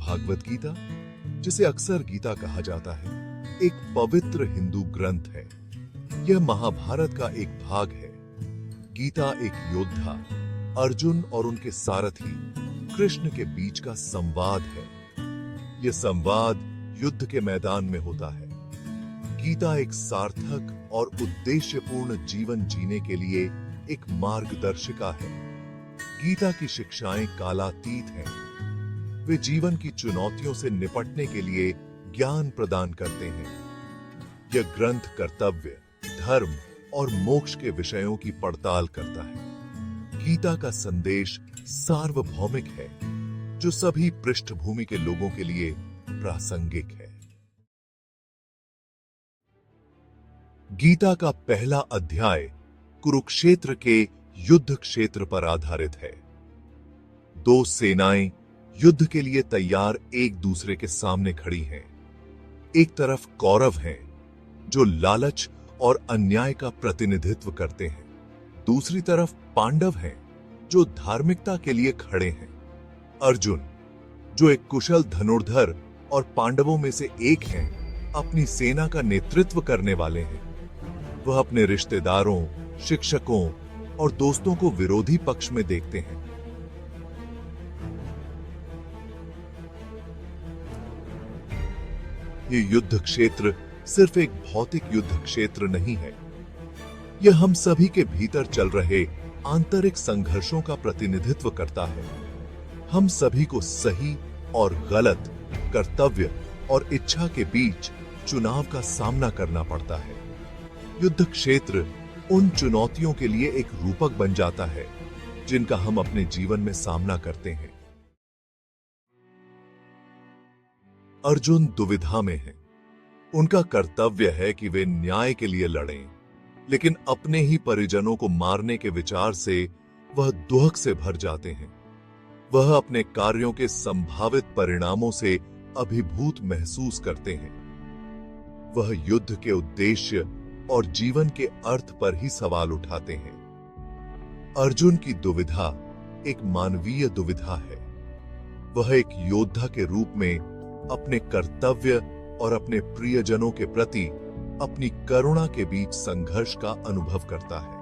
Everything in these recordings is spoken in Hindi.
भागवत गीता, जिसे अक्सर गीता कहा जाता है, एक पवित्र हिंदू ग्रंथ है। यह महाभारत का एक भाग है। गीता एक योद्धा अर्जुन और उनके सारथी कृष्ण के बीच का संवाद है। यह संवाद युद्ध के मैदान में होता है। गीता एक सार्थक और उद्देश्यपूर्ण जीवन जीने के लिए एक मार्गदर्शिका है। गीता की शिक्षाएं कालातीत हैं। वे जीवन की चुनौतियों से निपटने के लिए ज्ञान प्रदान करते हैं। यह ग्रंथ कर्तव्य, धर्म और मोक्ष के विषयों की पड़ताल करता है। गीता का संदेश सार्वभौमिक है, जो सभी पृष्ठभूमि के लोगों के लिए प्रासंगिक है। गीता का पहला अध्याय कुरुक्षेत्र के युद्ध क्षेत्र पर आधारित है। दो सेनाएं युद्ध के लिए तैयार एक दूसरे के सामने खड़ी हैं। एक तरफ कौरव हैं, जो लालच और अन्याय का प्रतिनिधित्व करते हैं। दूसरी तरफ पांडव हैं, जो धार्मिकता के लिए खड़े हैं। अर्जुन, जो एक कुशल धनुर्धर और पांडवों में से एक हैं, अपनी सेना का नेतृत्व करने वाले हैं। वह अपने रिश्तेदारों, शिक्षकों और दोस्तों को विरोधी पक्ष में देखते हैं। ये युद्ध क्षेत्र सिर्फ एक भौतिक युद्ध क्षेत्र नहीं है। यह हम सभी के भीतर चल रहे आंतरिक संघर्षों का प्रतिनिधित्व करता है। हम सभी को सही और गलत, कर्तव्य और इच्छा के बीच चुनाव का सामना करना पड़ता है। युद्ध क्षेत्र उन चुनौतियों के लिए एक रूपक बन जाता है, जिनका हम अपने जीवन में सामना करते हैं। अर्जुन दुविधा में हैं। उनका कर्तव्य है कि वे न्याय के लिए लड़ें, लेकिन अपने ही परिजनों को मारने के विचार से वह दुहक से भर जाते हैं। वह अपने कार्यों के संभावित परिणामों से अभिभूत महसूस करते हैं। वह युद्ध के उद्देश्य और जीवन के अर्थ पर ही सवाल उठाते हैं। अर्जुन की दुविधा एक मानवीय दुविधा है। वह एक योद्धा के रूप में अपने कर्तव्य और अपने प्रियजनों के प्रति अपनी करुणा के बीच संघर्ष का अनुभव करता है।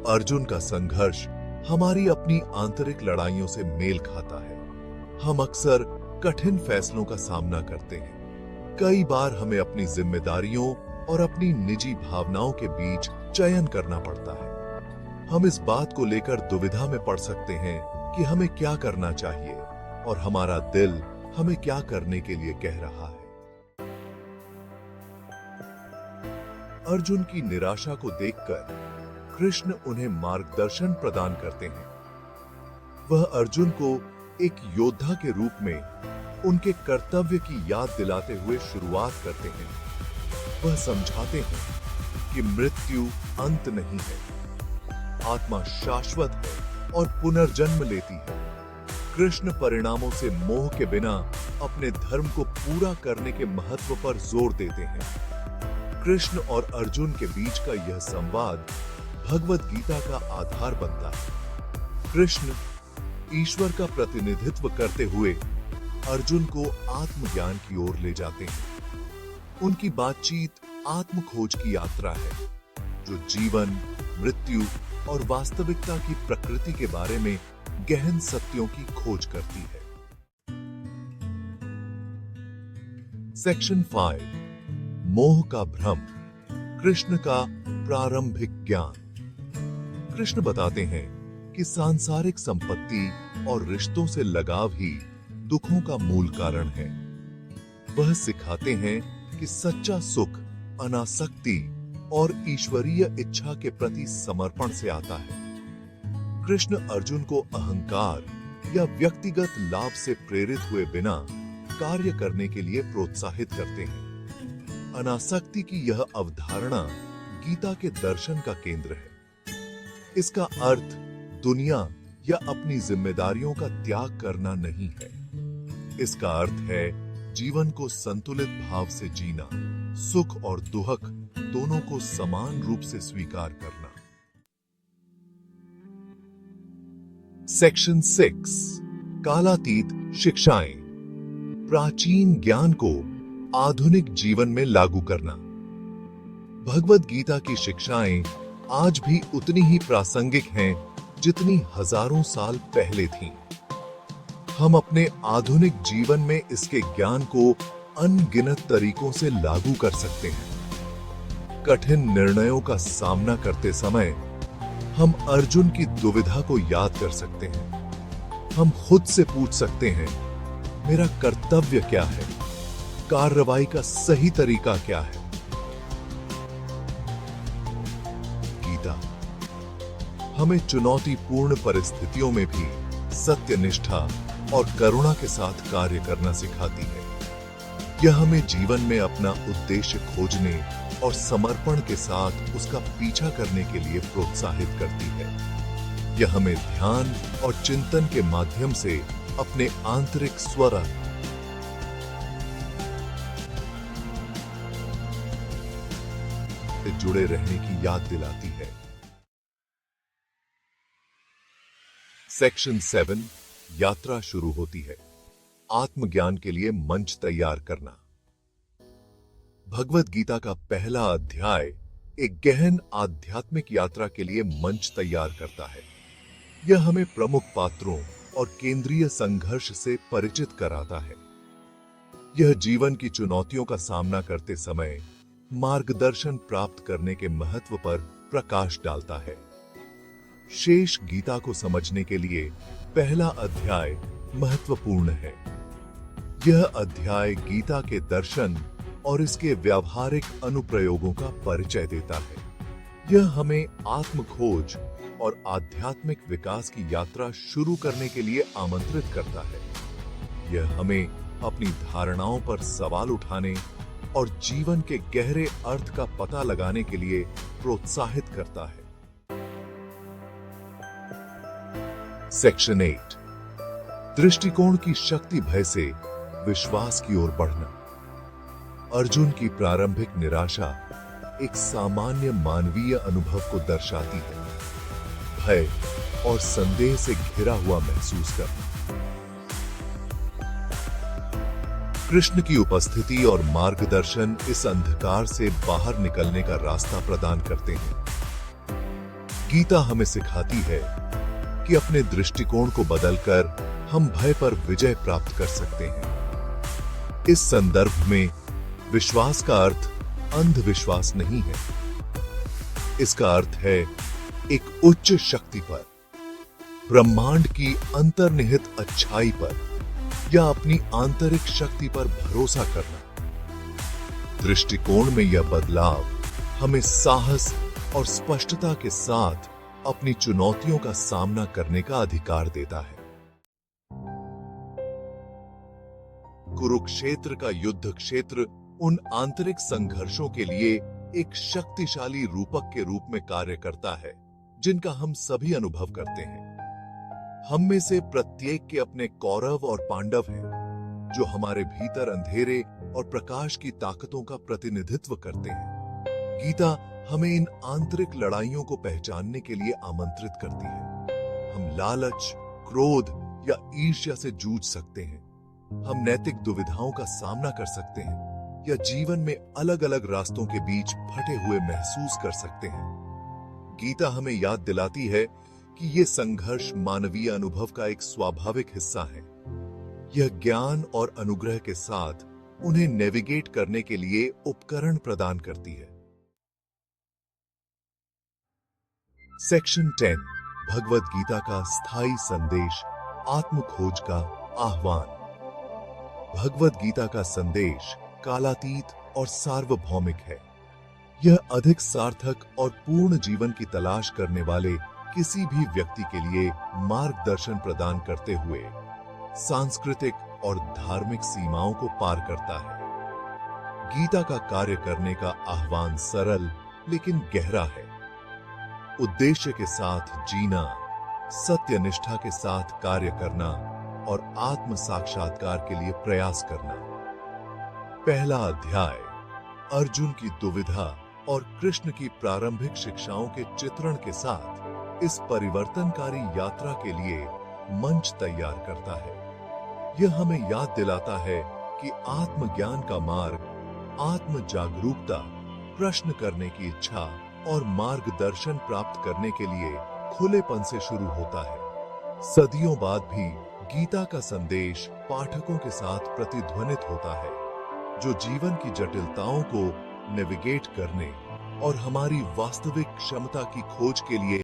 अर्जुन का संघर्ष हमारी अपनी आंतरिक लड़ाइयों से मेल खाता है। हम अक्सर कठिन फैसलों का सामना करते हैं। कई बार हमें अपनी जिम्मेदारियों और अपनी निजी भावनाओं के बीच चयन करना पड़ता है। हम इस बात को लेकर दुविधा में पड़ सकते हैं कि हमें क्या करना चाहिए और हमारा दिल हमें क्या करने के लिए कह रहा है। अर्जुन की निराशा को देखकर कृष्ण उन्हें मार्गदर्शन प्रदान करते हैं। वह अर्जुन को एक योद्धा के रूप में उनके कर्तव्य की याद दिलाते हुए शुरुआत करते हैं। वह समझाते हैं कि मृत्यु अंत नहीं है, आत्मा शाश्वत है और पुनर्जन्म लेती है। कृष्ण परिणामों से मोह के बिना अपने धर्म को पूरा करने के महत्व पर जोर देते हैं। कृष्ण और अर्जुन के बीच का यह संवाद भगवत गीता का आधार बनता है। कृष्ण ईश्वर का प्रतिनिधित्व करते हुए अर्जुन को आत्मज्ञान की ओर ले जाते हैं। उनकी बातचीत आत्मखोज की यात्रा है, जो जीवन, मृत्यु और वास्तविकता की प्रकृति के बारे में गहन सत्यों की खोज करती है। सेक्शन 5, मोह का भ्रम, कृष्ण का प्रारंभिक ज्ञान। कृष्ण बताते हैं कि सांसारिक संपत्ति और रिश्तों से लगाव ही दुखों का मूल कारण है। वह सिखाते हैं कि सच्चा सुख अनासक्ति और ईश्वरीय इच्छा के प्रति समर्पण से आता है। कृष्ण अर्जुन को अहंकार या व्यक्तिगत लाभ से प्रेरित हुए बिना कार्य करने के लिए प्रोत्साहित करते हैं। अनासक्ति की यह अवधारणा गीता के दर्शन का केंद्र है। इसका अर्थ दुनिया या अपनी जिम्मेदारियों का त्याग करना नहीं है। इसका अर्थ है जीवन को संतुलित भाव से जीना, सुख और दुख दोनों को समान रूप से स्वीकार करना। सेक्शन 6, कालातीत शिक्षाएं, प्राचीन ज्ञान को आधुनिक जीवन में लागू करना। भगवद गीता की शिक्षाएं आज भी उतनी ही प्रासंगिक हैं जितनी हजारों साल पहले थीं। हम अपने आधुनिक जीवन में इसके ज्ञान को अनगिनत तरीकों से लागू कर सकते हैं। कठिन निर्णयों का सामना करते समय हम अर्जुन की दुविधा को याद कर सकते हैं। हम खुद से पूछ सकते हैं, मेरा कर्तव्य क्या है? कार्रवाई का सही तरीका क्या है? गीता हमें चुनौतीपूर्ण परिस्थितियों में भी सत्यनिष्ठा और करुणा के साथ कार्य करना सिखाती है। यह हमें जीवन में अपना उद्देश्य खोजने और समर्पण के साथ उसका पीछा करने के लिए प्रोत्साहित करती है। यह हमें ध्यान और चिंतन के माध्यम से अपने आंतरिक स्वर से जुड़े रहने की याद दिलाती है। सेक्शन 7 यात्रा शुरू होती है। आत्मज्ञान के लिए मंच तैयार करना। भगवद गीता का पहला अध्याय एक गहन आध्यात्मिक यात्रा के लिए मंच तैयार करता है। यह हमें प्रमुख पात्रों और केंद्रीय संघर्ष से परिचित कराता है। यह जीवन की चुनौतियों का सामना करते समय मार्गदर्शन प्राप्त करने के महत्व पर प्रकाश डालता है। शेष गीता को समझने के लिए पहला अध्याय महत्वपूर्ण है। यह अध्याय गीता के दर्शन और इसके व्यावहारिक अनुप्रयोगों का परिचय देता है। यह हमें आत्मखोज और आध्यात्मिक विकास की यात्रा शुरू करने के लिए आमंत्रित करता है। यह हमें अपनी धारणाओं पर सवाल उठाने और जीवन के गहरे अर्थ का पता लगाने के लिए प्रोत्साहित करता है। सेक्शन 8 दृष्टिकोण की शक्ति भय से विश्वास की ओर बढ़ना। अर्जुन की प्रारंभिक निराशा एक सामान्य मानवीय अनुभव को दर्शाती है। भय और संदेह से घिरा हुआ महसूस करना। कृष्ण की उपस्थिति और मार्गदर्शन इस अंधकार से बाहर निकलने का रास्ता प्रदान करते हैं। गीता हमें सिखाती है कि अपने दृष्टिकोण को बदलकर हम भय पर विजय प्राप्त कर सकते हैं। इस संदर्भ में विश्वास का अर्थ अंधविश्वास नहीं है। इसका अर्थ है एक उच्च शक्ति पर, ब्रह्मांड की अंतर्निहित अच्छाई पर या अपनी आंतरिक शक्ति पर भरोसा करना। दृष्टिकोण में यह बदलाव हमें साहस और स्पष्टता के साथ अपनी चुनौतियों का सामना करने का अधिकार देता है। कुरुक्षेत्र का युद्ध क्षेत्र उन आंतरिक संघर्षों के लिए एक शक्तिशाली रूपक के रूप में कार्य करता है जिनका हम सभी अनुभव करते हैं। हम में से प्रत्येक के अपने कौरव और पांडव हैं, जो हमारे भीतर अंधेरे और प्रकाश की ताकतों का प्रतिनिधित्व करते हैं। गीता हमें इन आंतरिक लड़ाइयों को पहचानने के लिए आमंत्रित करती है। हम लालच, क्रोध या ईर्ष्या से जूझ सकते हैं। हम नैतिक दुविधाओं का सामना कर सकते हैं या जीवन में अलग-अलग रास्तों के बीच फटे हुए महसूस कर सकते हैं। गीता हमें याद दिलाती है कि ये संघर्ष मानवीय अनुभव का एक स्वाभाविक हिस्सा है। यह ज्ञान और अनुग्रह के साथ उन्हें नेविगेट करने के लिए उपकरण प्रदान करती है। सेक्शन 10 भगवद गीता का स्थायी संदेश, आत्मखोज का आह्वान। भगवद गीता का संदेश कालातीत और सार्वभौमिक है। यह अधिक सार्थक और पूर्ण जीवन की तलाश करने वाले किसी भी व्यक्ति के लिए मार्गदर्शन प्रदान करते हुए सांस्कृतिक और धार्मिक सीमाओं को पार करता है। गीता का कार्य करने का आह्वान सरल लेकिन गहरा है। उद्देश्य के साथ जीना, सत्यनिष्ठा के साथ कार्य करना और आत्म साक्षात्कार के लिए प्रयास करना। पहला अध्याय अर्जुन की दुविधा और कृष्ण की प्रारंभिक शिक्षाओं के चित्रण के साथ इस परिवर्तनकारी यात्रा के लिए मंच तैयार करता है। यह हमें याद दिलाता है कि आत्मज्ञान का मार्ग आत्म जागरूकता, प्रश्न करने की इच्छा और मार्गदर्शन प्राप्त करने के लिए खुलेपन से शुरू होता है। सदियों बाद भी गीता का संदेश पाठकों के साथ प्रतिध्वनित होता है, जो जीवन की जटिलताओं को नेविगेट करने और हमारी वास्तविक क्षमता की खोज के लिए